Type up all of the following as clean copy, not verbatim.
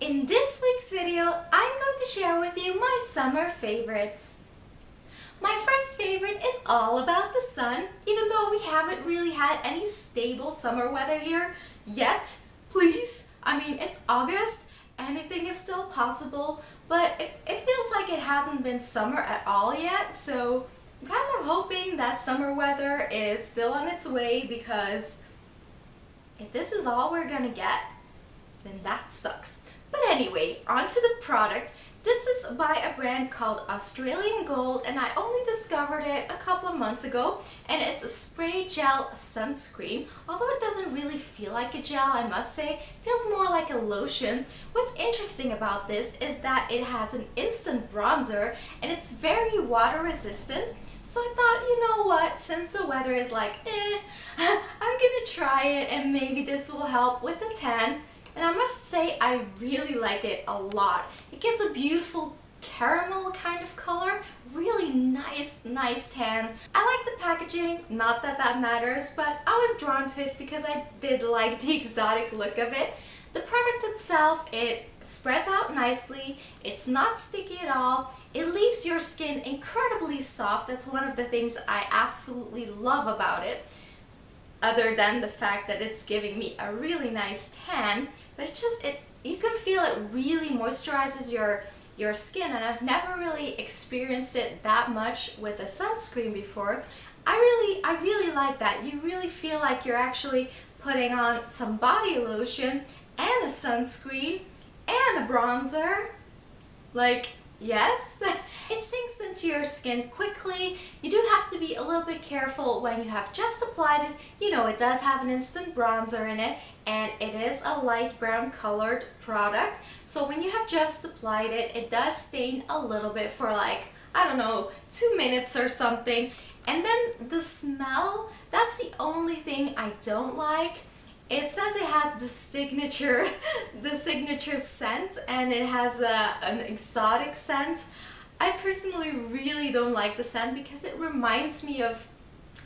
In this week's video, I'm going to share with you my summer favorites. My first favorite is all about the sun, even though we haven't really had any stable summer weather here yet. Please, I mean, it's August, anything is still possible, but it feels like it hasn't been summer at all yet, so I'm kind of hoping that summer weather is still on its way, because if this is all we're gonna get, then that sucks. But anyway, on to the product. This is by a brand called Australian Gold, and I only discovered it a couple of months ago, and it's a spray gel sunscreen. Although it doesn't really feel like a gel, I must say, it feels more like a lotion. What's interesting about this is that it has an instant bronzer and it's very water resistant. So I thought, you know what, since the weather is like, I'm gonna try it and maybe this will help with the tan. And I must say, I really like it a lot. It gives a beautiful caramel kind of color, really nice tan. I like the packaging, not that that matters, but I was drawn to it because I did like the exotic look of it. The product itself, it spreads out nicely, it's not sticky at all, it leaves your skin incredibly soft. That's one of the things I absolutely love about it. Other than the fact that it's giving me a really nice tan, but you can feel it really moisturizes your skin, and I've never really experienced it that much with a sunscreen before. I really like that. You really feel like you're actually putting on some body lotion and a sunscreen and a bronzer. Like, yes, it sinks into your skin quickly. You do have to be a little bit careful when you have just applied it. You know, it does have an instant bronzer in it, and it is a light brown colored product. So when you have just applied it, it does stain a little bit for like, I don't know, 2 minutes or something. And then the smell, that's the only thing I don't like. It says it has the signature scent, and it has an exotic scent. I personally really don't like the scent because it reminds me of,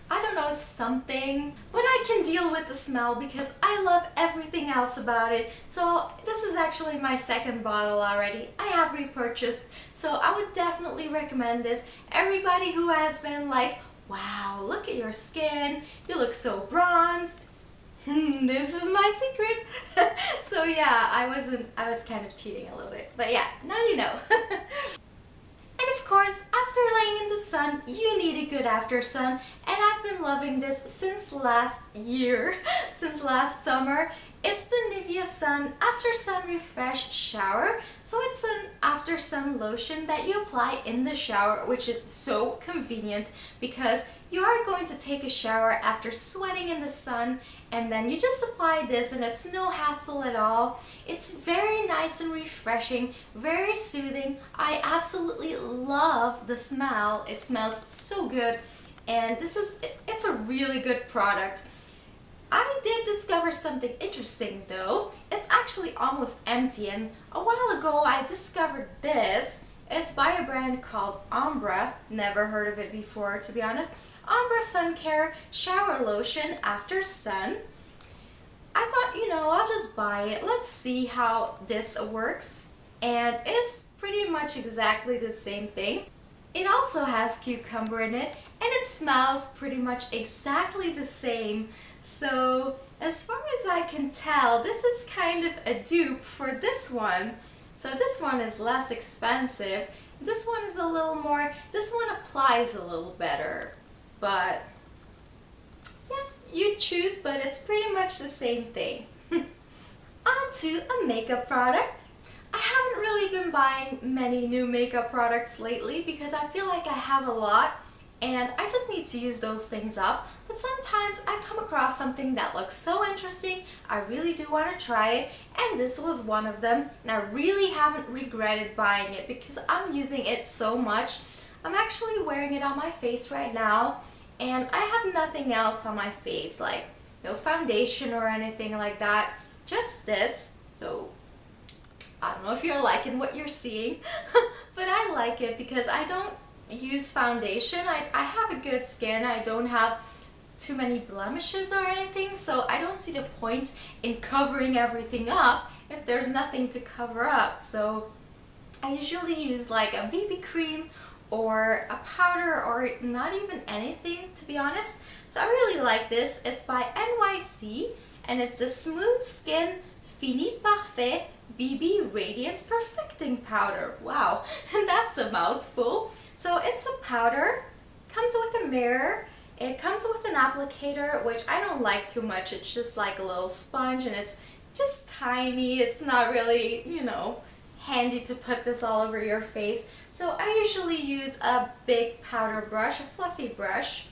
I don't know, something. But I can deal with the smell because I love everything else about it. So this is actually my second bottle already. I have repurchased, so I would definitely recommend this. Everybody who has been like, wow, look at your skin, you look so bronzed. This is my secret. So yeah, I was kind of cheating a little bit, but yeah, now you know. And of course, after laying in the sun, you need a good after sun, and I've been loving this since last year, since last summer. It's the Nivea Sun After Sun Refresh Shower. So it's an after sun lotion that you apply in the shower, which is so convenient because you are going to take a shower after sweating in the sun, and then you just apply this and it's no hassle at all. It's very nice and refreshing, very soothing. I absolutely love the smell. It smells so good, and it's a really good product. I did discover something interesting though. It's actually almost empty, and a while ago I discovered this. It's by a brand called Umbra. Never heard of it before, to be honest. Umbra Sun Care Shower Lotion After Sun. I thought, you know, I'll just buy it. Let's see how this works. And it's pretty much exactly the same thing. It also has cucumber in it, and it smells pretty much exactly the same. So as far as I can tell, this is kind of a dupe for this one. So this one is less expensive. This one is a little more, this one applies a little better. But yeah, you choose, but it's pretty much the same thing. On to a makeup product. I haven't really been buying many new makeup products lately because I feel like I have a lot and I just need to use those things up. But sometimes I come across something that looks so interesting, I really do want to try it, and this was one of them, and I really haven't regretted buying it because I'm using it so much. I'm actually wearing it on my face right now, and I have nothing else on my face, like no foundation or anything like that, just this. So I don't know if you're liking what you're seeing, but I like it because I don't use foundation. I have a good skin. I don't have too many blemishes or anything, so I don't see the point in covering everything up if there's nothing to cover up. So I usually use like a BB cream or a powder or not even anything, to be honest. So I really like this. It's by NYC and it's the Smooth Skin Fini Parfait BB Radiance Perfecting Powder. Wow, and that's a mouthful. So it's a powder, comes with a mirror, it comes with an applicator, which I don't like too much. It's just like a little sponge and it's just tiny. It's not really, you know, handy to put this all over your face. So I usually use a big powder brush, a fluffy brush,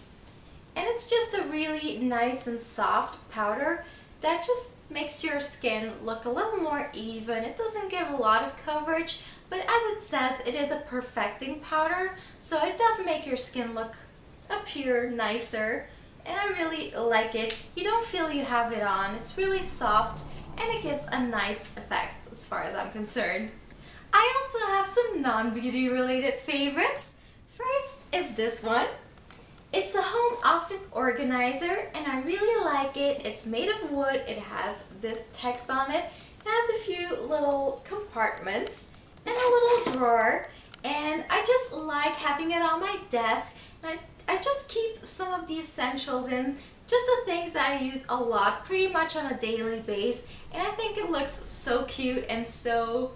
and it's just a really nice and soft powder that just makes your skin look a little more even. It doesn't give a lot of coverage, but as it says, it is a perfecting powder, so it does make your skin appear nicer, and I really like it. You don't feel you have it on. It's really soft and it gives a nice effect as far as I'm concerned. I also have some non-beauty related favorites. First is this one. It's a home office organizer and I really like it. It's made of wood. It has this text on it. It has a few little compartments and a little drawer, and I just like having it on my desk. And I just keep some of the essentials in, just the things that I use a lot, pretty much on a daily basis, and I think it looks so cute and so,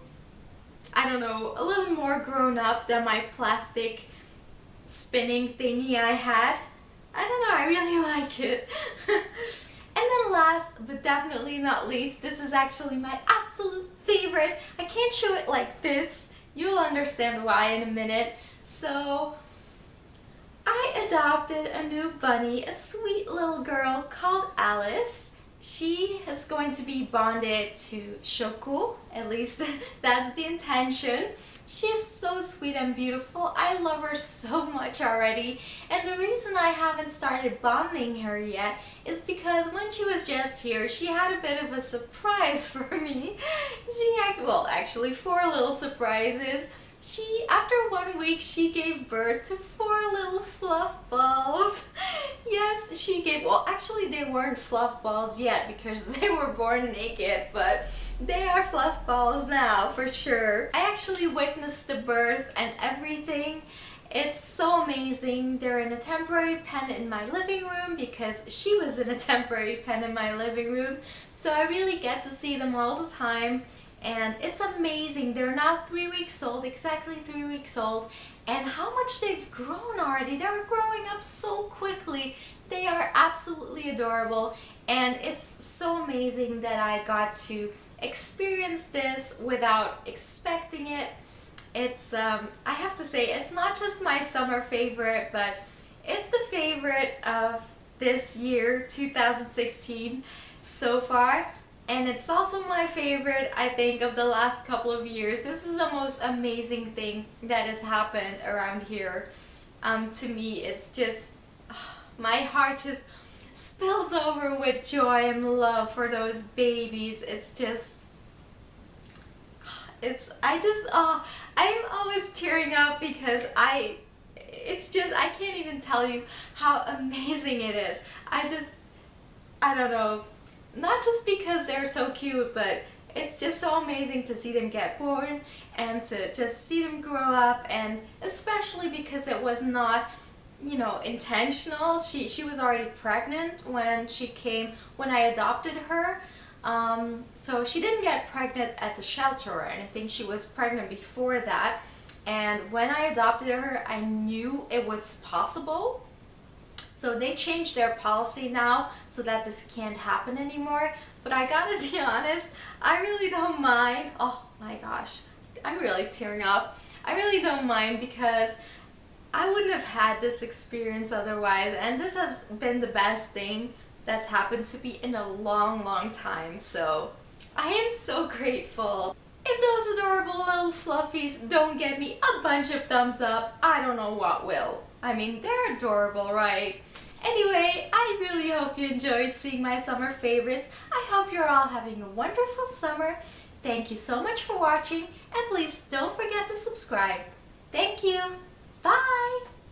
I don't know, a little more grown up than my plastic spinning thingy I had. I don't know, I really like it. And then last but definitely not least, this is actually my absolute favorite. I can't show it like this. You'll understand why in a minute. So I adopted a new bunny, a sweet little girl called Alice. She is going to be bonded to Shoku, at least that's the intention. She is so sweet and beautiful. I love her so much already. And the reason I haven't started bonding her yet is because when she was just here, she had a bit of a surprise for me. Actually 4 little surprises. After 1 week, she gave birth to 4 little fluff balls. Yes, she gave, well, actually they weren't fluff balls yet because they were born naked, but they are fluff balls now for sure. I actually witnessed the birth and everything. It's so amazing. They're in a temporary pen in my living room because she was in a temporary pen in my living room. So I really get to see them all the time. And it's amazing. They're now 3 weeks old, exactly 3 weeks old. And how much they've grown already. They're growing up so quickly. They are absolutely adorable. And it's so amazing that I got to experience this without expecting it. It's, I have to say, it's not just my summer favorite, but it's the favorite of this year, 2016, so far. And it's also my favorite, I think, of the last couple of years. This is the most amazing thing that has happened around here. To me, it's just, my heart just spills over with joy and love for those babies. It's just, I'm always tearing up because I can't even tell you how amazing it is. I don't know. Not just because they're so cute, but it's just so amazing to see them get born and to just see them grow up, and especially because it was not, you know, intentional. She was already pregnant when I adopted her. So she didn't get pregnant at the shelter or anything. She was pregnant before that. And when I adopted her, I knew it was possible. So they changed their policy now so that this can't happen anymore. But I gotta be honest, I really don't mind. Oh my gosh, I'm really tearing up. I really don't mind because I wouldn't have had this experience otherwise. And this has been the best thing that's happened to me in a long, long time. So I am so grateful. If those adorable little fluffies don't get me a bunch of thumbs up, I don't know what will. I mean, they're adorable, right? Anyway, I really hope you enjoyed seeing my summer favorites. I hope you're all having a wonderful summer. Thank you so much for watching, and please don't forget to subscribe. Thank you. Bye!